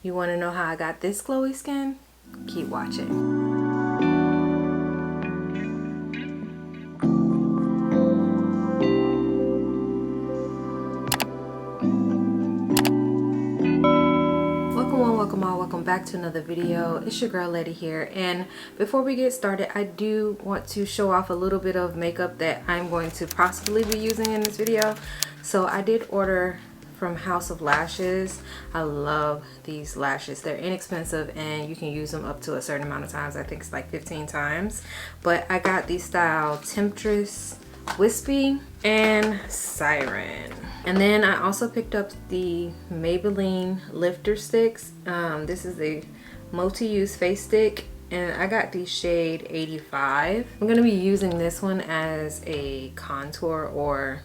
You want to know how I got this glowy skin? Keep watching. Welcome back to another video. It's your girl Letty here, and before we get started, I do want to show off a little bit of makeup that I'm going to possibly be using in this video. So I did order from House of Lashes. I love these lashes. They're inexpensive and you can use them up to a certain amount of times. I think it's like 15 times, but I got the style Temptress, Wispy, and Siren. And then I also picked up the Maybelline lifter sticks. This is a multi-use face stick, and I got the shade 85. I'm gonna be using this one as a contour or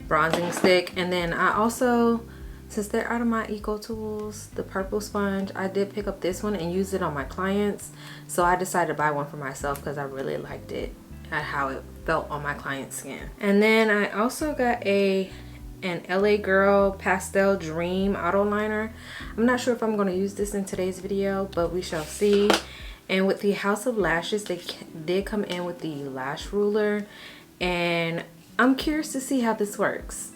bronzing stick. And then I also, since they're out of my Eco Tools, the purple sponge, I did pick up this one and use it on my clients. So I decided to buy one for myself because I really liked it at how it felt on my client's skin. And then I also got an LA Girl Pastel Dream Auto Liner. I'm not sure if I'm going to use this in today's video, but we shall see. And with the House of Lashes, they did come in with the lash ruler, and I'm curious to see how this works.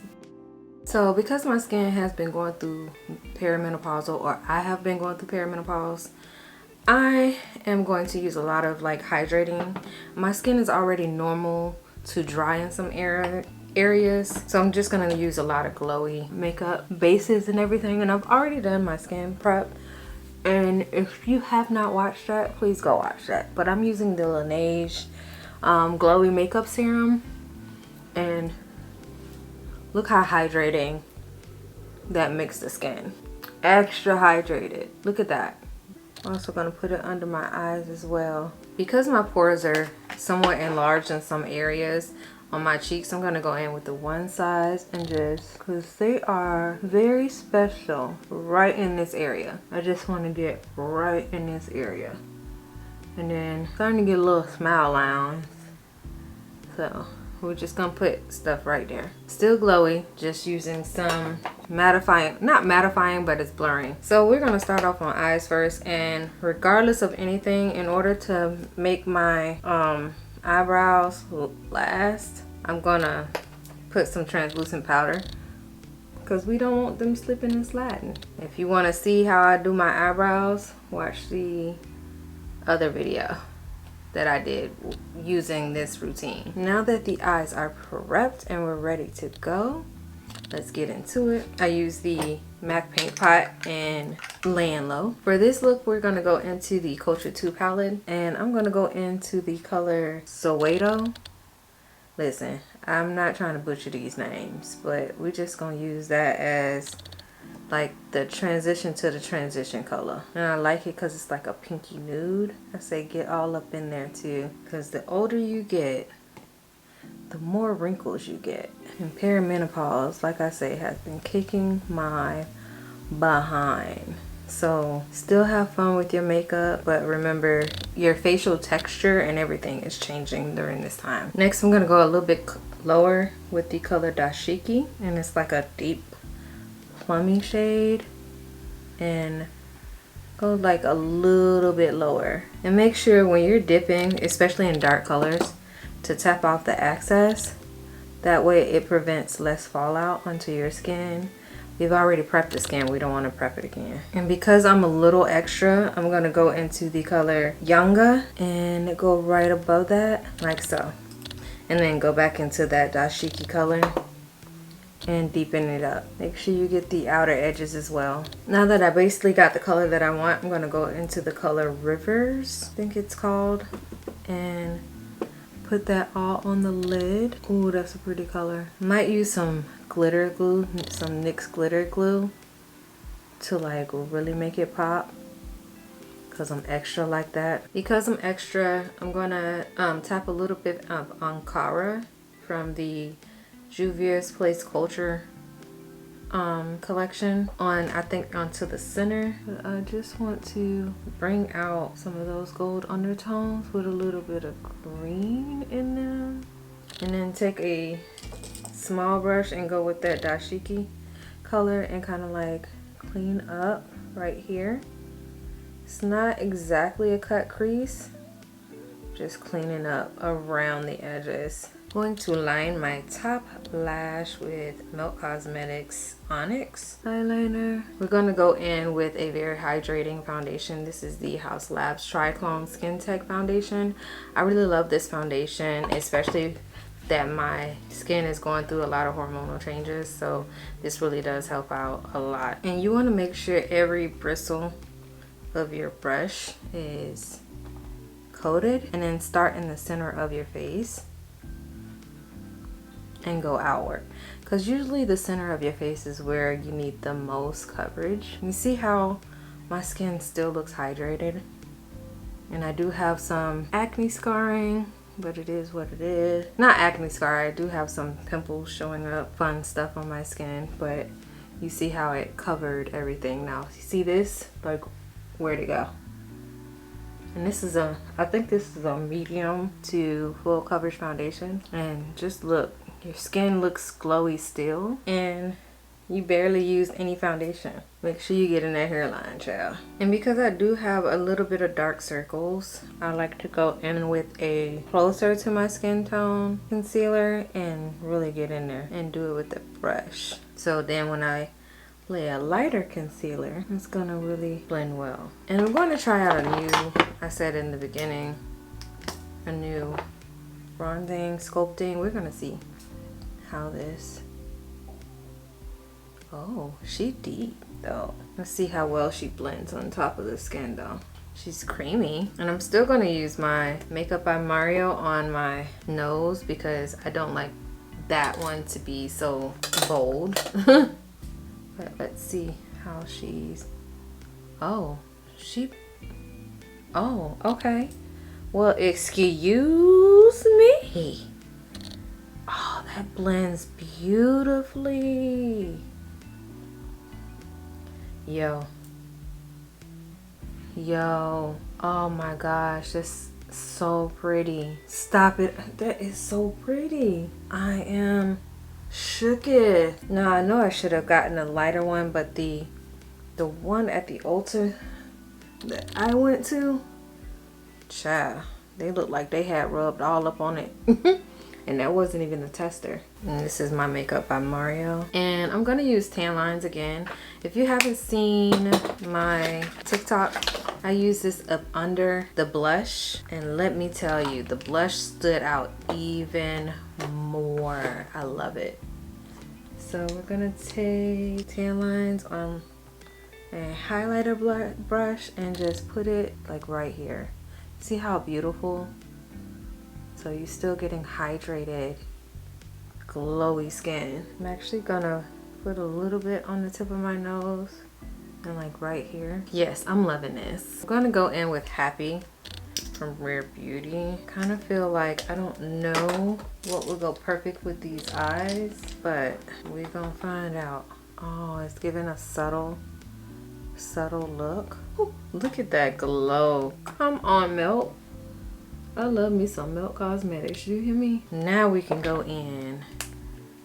So because my skin has been going through perimenopausal, or I have been going through perimenopause, I am going to use a lot of like hydrating. My skin is already normal to dry in some areas, so I'm just gonna use a lot of glowy makeup bases and everything. And I've already done my skin prep, and if you have not watched that, please go watch that. But I'm using the Laneige glowy makeup serum, and look how hydrating that makes the skin. Extra hydrated. Look at that. I'm also going to put it under my eyes as well. Because my pores are somewhat enlarged in some areas on my cheeks, I'm going to go in with the one size and just, because they are very special right in this area. I just want to get right in this area. And then starting to get a little smile lines. So we're just gonna put stuff right there. Still glowy, just using some mattifying, not mattifying, but it's blurring. So we're gonna start off on eyes first, and regardless of anything, in order to make my eyebrows last, I'm gonna put some translucent powder because we don't want them slipping and sliding. If you want to see how I do my eyebrows, watch the other video that I did using this routine. Now that the eyes are prepped and we're ready to go, let's get into it. I use the MAC Paint Pot and Laying Low. For this look, we're gonna go into the Culture 2 palette, and I'm gonna go into the color Soweto. Listen, I'm not trying to butcher these names, but we're just gonna use that as like the transition to the transition color. And I like it because it's like a pinky nude. I say get all up in there too, because the older you get, the more wrinkles you get. And perimenopause, like I say, has been kicking my behind. So still have fun with your makeup, but remember your facial texture and everything is changing during this time. Next, I'm gonna go a little bit lower with the color Dashiki, and it's like a deep plummy shade, and go like a little bit lower. And make sure when you're dipping, especially in dark colors, to tap off the excess. That way it prevents less fallout onto your skin. We've already prepped the skin, we don't want to prep it again. And because I'm a little extra, I'm going to go into the color Yanga and go right above that, like so. And then go back into that Dashiki color and deepen it up. Make sure you get the outer edges as well. Now that I basically got the color that I want, I'm going to go into the color Rivers, I think it's called, and put that all on the lid. Ooh, that's a pretty color. Might use some glitter glue, some NYX glitter glue, to like really make it pop, because I'm extra like that. Because I'm extra, I'm gonna tap a little bit of Ankara from the Juvia's Place Culture collection on, I think, onto the center. But I just want to bring out some of those gold undertones with a little bit of green in them. And then take a small brush and go with that Dashiki color and kind of like clean up right here. It's not exactly a cut crease, just cleaning up around the edges. Going to line my top lash with Milk Cosmetics Onyx eyeliner. We're going to go in with a very hydrating foundation. This is the House Labs Triclone Skin Tech foundation. I really love this foundation, especially that my skin is going through a lot of hormonal changes, so this really does help out a lot. And you want to make sure every bristle of your brush is coated, and then start in the center of your face and go outward, because usually the center of your face is where you need the most coverage. You see how my skin still looks hydrated, and I do have some acne scarring, but it is what it is. Not acne scar, I do have some pimples showing up, fun stuff on my skin, but you see how it covered everything. Now you see this, like, where'd it go? And this is I think this is a medium to full coverage foundation, and just look, your skin looks glowy still, and you barely use any foundation. Make sure you get in that hairline, child. And because I do have a little bit of dark circles, I like to go in with a closer to my skin tone concealer and really get in there and do it with the brush. So then when I lay a lighter concealer, it's gonna really blend well. And I'm going to try out a new, I said in the beginning, a new bronzing, sculpting. We're gonna see how this, oh, she deep though. Let's see how well she blends on top of the skin though. She's creamy. And I'm still gonna use my Makeup by Mario on my nose because I don't like that one to be so bold. But let's see how she's, oh, oh, okay. Well, excuse me. Oh, that blends beautifully. Yo, oh my gosh, that's so pretty. Stop it, that is so pretty. I am shooketh. Now I know I should have gotten a lighter one, but the one at the Ulta that I went to, child, they looked like they had rubbed all up on it. And that wasn't even the tester. And this is my Makeup by Mario, and I'm gonna use tan lines again. If you haven't seen my TikTok, I use this up under the blush, and let me tell you, the blush stood out even more. I love it. So we're gonna take tan lines on a highlighter brush and just put it like right here. See how beautiful? So you're still getting hydrated, glowy skin. I'm actually gonna put a little bit on the tip of my nose and like right here. Yes, I'm loving this. I'm gonna go in with Happy from Rare Beauty. Kind of feel like I don't know what will go perfect with these eyes, but we're gonna find out. Oh, it's giving a subtle look. Ooh, look at that glow. Come on, Milk. I love me some Milk Cosmetics, you hear me? Now we can go in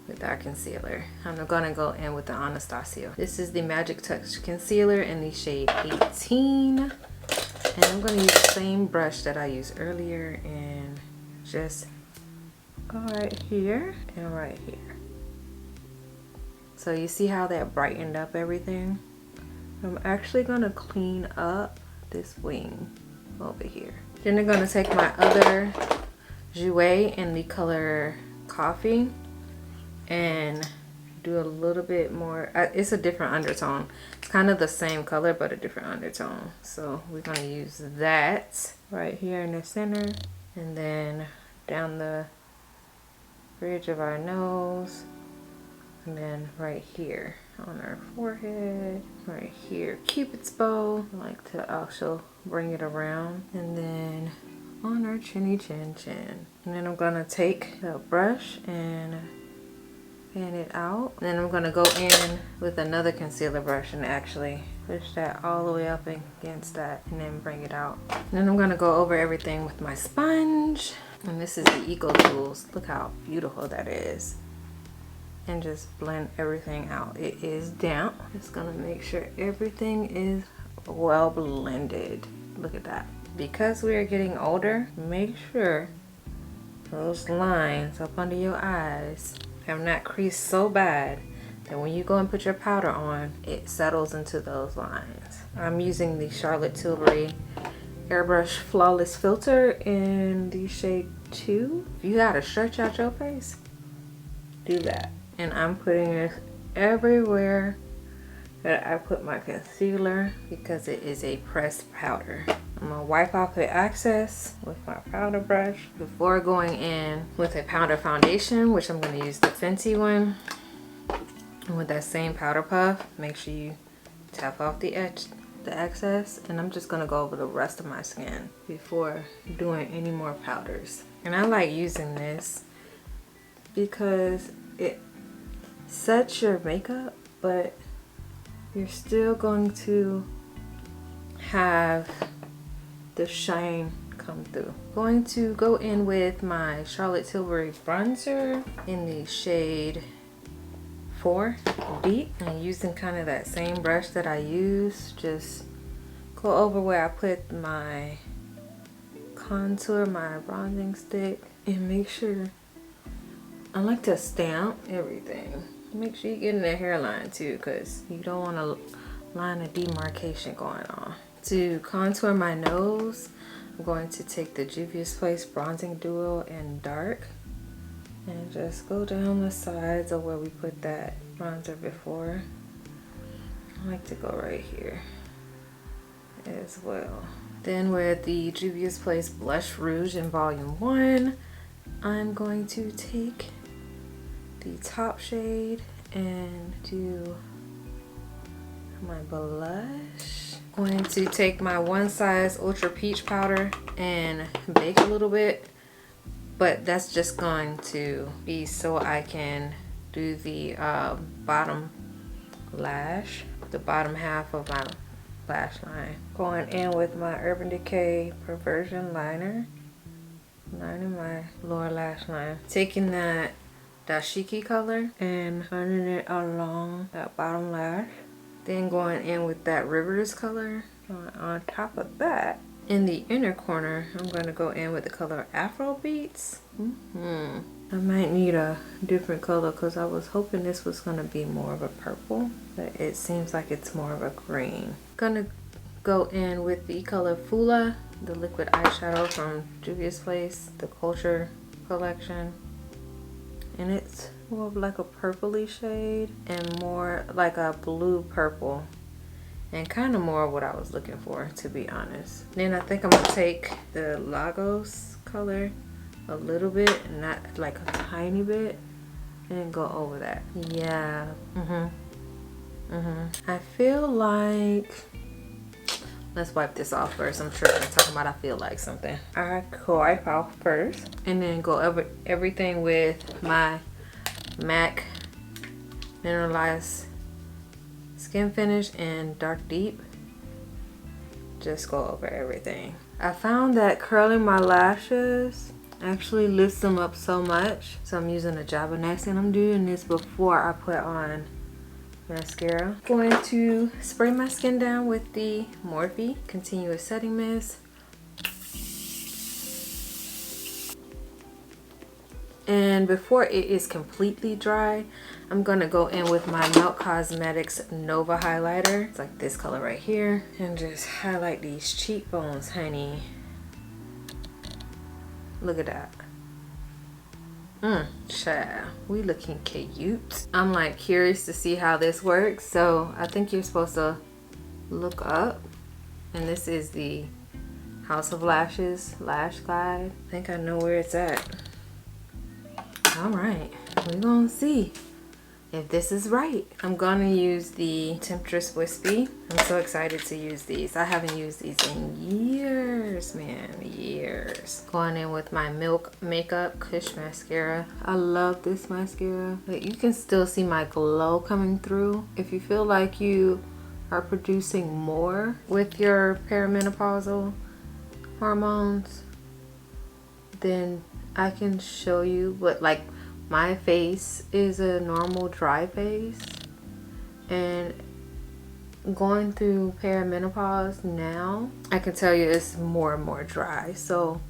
with our concealer. I'm gonna go in with the Anastasia. This is the Magic Touch Concealer in the shade 18. And I'm gonna use the same brush that I used earlier and just go right here and right here. So you see how that brightened up everything? I'm actually gonna clean up this wing over here. Then I'm gonna take my other Jouer in the color Coffee and do a little bit more. It's a different undertone. It's kind of the same color but a different undertone. So we're gonna use that right here in the center, and then down the bridge of our nose, and then right here on our forehead, right here, Cupid's bow. I like to also bring it around, and then on our chinny chin. And then I'm gonna take the brush and fan it out. And then I'm gonna go in with another concealer brush and actually push that all the way up against that and then bring it out. And then I'm gonna go over everything with my sponge. And this is the Eco Tools. Look how beautiful that is. and just blend everything out. It is damp. Just gonna make sure everything is well blended. Look at that. Because we are getting older, make sure those lines up under your eyes have not creased so bad that when you go and put your powder on, it settles into those lines. I'm using the Charlotte Tilbury Airbrush Flawless Filter in the shade 2. If you gotta stretch out your face, do that. And I'm putting it everywhere that I put my concealer because it is a pressed powder. I'm gonna wipe off the excess with my powder brush before going in with a powder foundation, which I'm gonna use the Fenty one. And with that same powder puff, make sure you tap off the excess, and I'm just gonna go over the rest of my skin before doing any more powders. And I like using this because it sets your makeup, but you're still going to have the shine come through. Going to go in with my Charlotte Tilbury bronzer in the shade 4 Deep, and using kind of that same brush that I use, just go over where I put my contour, my bronzing stick, and make sure, I like to stamp everything. Make sure you get in the hairline too, because you don't want a line of demarcation going on. To contour my nose, I'm going to take the Juvia's Place Bronzing Duo in Dark and just go down the sides of where we put that bronzer before. I like to go right here as well. Then with the Juvia's Place Blush Rouge in Volume 1, I'm going to take the top shade and do my blush. Going to take my One Size Ultra Peach powder and bake a little bit, but that's just going to be so I can do the bottom lash, the bottom half of my lash line. Going in with my Urban Decay Perversion liner, lining my lower lash line. Taking that dashiki color and running it along that bottom lash. Then going in with that Rivers color. On top of that, in the inner corner, I'm going to go in with the color Afro Beats. I might need a different color because I was hoping this was going to be more of a purple, but it seems like it's more of a green. Gonna go in with the color Fula, the liquid eyeshadow from Juvia's Place, the Culture collection. And it's more of like a purpley shade and more like a blue purple, and kind of more of what I was looking for, to be honest. Then I think I'm gonna take the Lagos color a little bit, not like a tiny bit, and go over that. Yeah. I feel like, let's wipe this off first. I'm sure I'm talking about I feel like something. I wipe off first and then go over everything with my MAC Mineralized Skin Finish in Dark Deep. Just go over everything. I found that curling my lashes actually lifts them up so much. So I'm using a Jabbernex, and I'm doing this before I put on mascara. Going to spray my skin down with the Morphe Continuous Setting Mist. And before it is completely dry, I'm gonna go in with my Melt Cosmetics Nova highlighter. It's like this color right here, and just highlight these cheekbones, honey. Look at that. Child, we looking cute. I'm like curious to see how this works, so I think you're supposed to look up, and this is the House of Lashes Lash Glide. I think I know where it's at. All right, we're gonna see if this is right. I'm gonna use the Temptress Wispy. I'm so excited to use these. I haven't used these in years, man, years. Going in with my Milk Makeup Kush Mascara. I love this mascara, but you can still see my glow coming through. If you feel like you are producing more with your perimenopausal hormones, then I can show you My face is a normal dry face, and going through perimenopause now, I can tell you it's more and more dry. So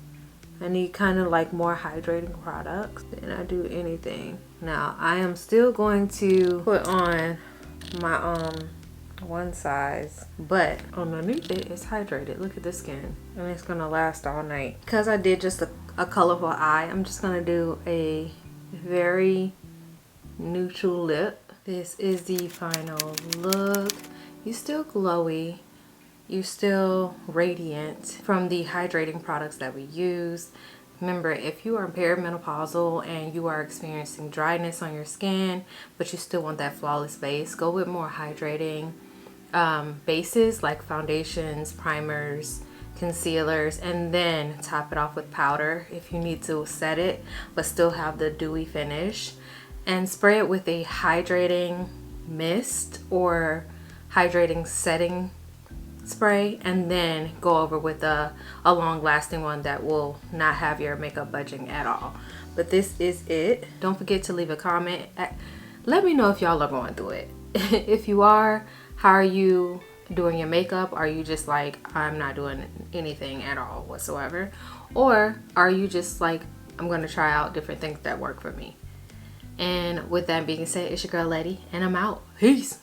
I need kind of like more hydrating products than I do anything. Now I am still going to put on my one size, but underneath it is hydrated. Look at the skin, and it's gonna last all night. Because I did just a colorful eye, I'm just gonna do a very neutral lip. This is the final look. You're still glowy, you're still radiant from the hydrating products that we use. Remember, if you are perimenopausal and you are experiencing dryness on your skin, but you still want that flawless base, go with more hydrating bases like foundations, primers, concealers, and then top it off with powder if you need to set it but still have the dewy finish. And spray it with a hydrating mist or hydrating setting spray, and then go over with a long lasting one that will not have your makeup budging at all. But this is it. Don't forget to leave a comment. Let me know if y'all are going through it. If you are, how are you doing your makeup? Are you just like, I'm not doing anything at all whatsoever? Or are you just like, I'm gonna try out different things that work for me? And with that being said, it's your girl Letty, and I'm out. Peace.